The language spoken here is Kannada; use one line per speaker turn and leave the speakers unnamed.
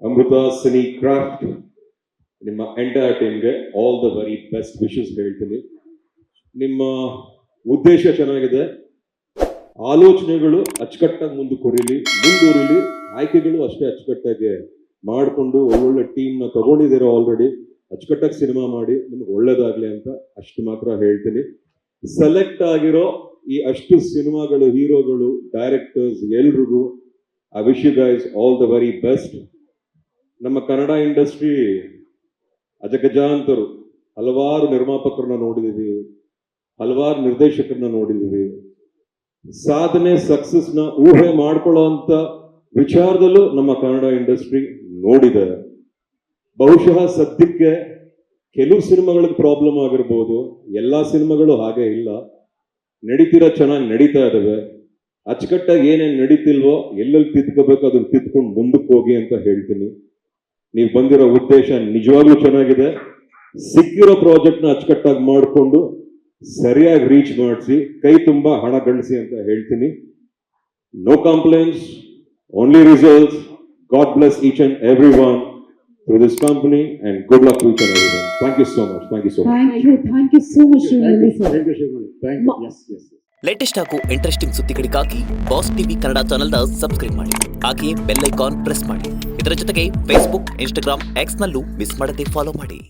ಅಮೃತ ಸಿನಿ ಕ್ರಾಫ್ಟ್ ನಿಮ್ಮ ಎಂಟೈರ್ ಟೀಮ್ಗೆ all the very best wishes ಹೇಳ್ತೀನಿ. ನಿಮ್ಮ ಉದ್ದೇಶ ಚೆನ್ನಾಗಿದೆ, ಆಲೋಚನೆಗಳು ಅಚ್ಚುಕಟ್ಟಾಗಿ ಮುಂದುವರಿಲಿ, ಆಯ್ಕೆಗಳು ಅಷ್ಟೇ ಅಚ್ಚುಕಟ್ಟಾಗಿ ಮಾಡಿಕೊಂಡು ಒಳ್ಳೊಳ್ಳೆ ಟೀಮ್ನ ತಗೊಂಡಿದ್ದೀರೋ ಆಲ್ರೆಡಿ. ಅಚ್ಚುಕಟ್ಟಾಗಿ ಸಿನಿಮಾ ಮಾಡಿ ನಿಮ್ಗೆ ಒಳ್ಳೇದಾಗ್ಲಿ ಅಂತ ಅಷ್ಟು ಮಾತ್ರ ಹೇಳ್ತೀನಿ. ಸೆಲೆಕ್ಟ್ ಆಗಿರೋ ಈ ಅಷ್ಟು ಸಿನಿಮಾಗಳು, ಹೀರೋಗಳು, ಡೈರೆಕ್ಟರ್ಸ್ ಎಲ್ರಿಗೂ I wish you guys all the very best. ನಮ್ಮ ಕನ್ನಡ ಇಂಡಸ್ಟ್ರಿ ಅಜಗಜಾಂತರು, ಹಲವಾರು ನಿರ್ಮಾಪಕರನ್ನ ನೋಡಿದೀವಿ, ಹಲವಾರು ನಿರ್ದೇಶಕರನ್ನ ನೋಡಿದೀವಿ. ಸಾಧನೆ ಸಕ್ಸಸ್ನ ಊಹೆ ಮಾಡ್ಕೊಳ್ಳೋ ಅಂತ ವಿಚಾರದಲ್ಲೂ ನಮ್ಮ ಕನ್ನಡ ಇಂಡಸ್ಟ್ರಿ ನೋಡಿದ್ದಾರೆ. ಬಹುಶಃ ಸದ್ಯಕ್ಕೆ ಕೆಲವು ಸಿನಿಮಾಗಳಿಗೆ ಪ್ರಾಬ್ಲಮ್ ಆಗಿರ್ಬೋದು, ಎಲ್ಲಾ ಸಿನಿಮಾಗಳು ಹಾಗೆ ಇಲ್ಲ. ಚೆನ್ನಾಗಿ ನಡೀತಾ ಇದಾವೆ. ಅಚ್ಚುಕಟ್ಟಾಗಿ ಏನೇನು ನಡೀತಿಲ್ವೋ, ಎಲ್ಲೆಲ್ಲಿ ತಿದ್ಕೋಬೇಕು ಅದನ್ನ ತಿದ್ಕೊಂಡು ಮುಂದಕ್ಕೆ ಹೋಗಿ ಅಂತ ಹೇಳ್ತೀನಿ. ನೀವು ಬಂದಿರೋ ಉದ್ದೇಶ ನಿಜವಾಗ್ಲೂ ಚೆನ್ನಾಗಿದೆ. ಸಿಕ್ಕಿರೋ ಪ್ರಾಜೆಕ್ಟ್ನ ಅಚ್ಚುಕಟ್ಟಾಗಿ ಮಾಡಿಕೊಂಡು ಸರಿಯಾಗಿ ರೀಚ್ ಮಾಡಿಸಿ ಕೈ ತುಂಬಾ ಹಣ ಗಳಿಸಿ ಅಂತ ಹೇಳ್ತೀನಿ. No complaints, only results. God bless each and every one through this company and good luck to each and everyone. Thank you so much. Thank you so much.
Thank you so much.
Thank you. Yes.
Latest ಹಾಗೂ ಇಂಟ್ರೆಸ್ಟಿಂಗ್ ಸುದ್ದಿಗಳಿಗಾಗಿ ಬಾಸ್ ಟಿವಿ ಕನ್ನಡ ಚಾನೆಲ್ನ ಸಬ್ಸ್ಕ್ರೈಬ್ ಮಾಡಿ. ಹಾಗೆಯೇ ಬೆಲ್ ಐಕಾನ್ ಪ್ರೆಸ್ ಮಾಡಿ. ಇದರ ಜೊತೆಗೆ ಫೇಸ್ಬುಕ್, ಇನ್ಸ್ಟಾಗ್ರಾಮ್, ಎಕ್ಸ್ ನಲ್ಲೂ ಮಿಸ್ ಮಾಡದೆ ಫಾಲೋ ಮಾಡಿ.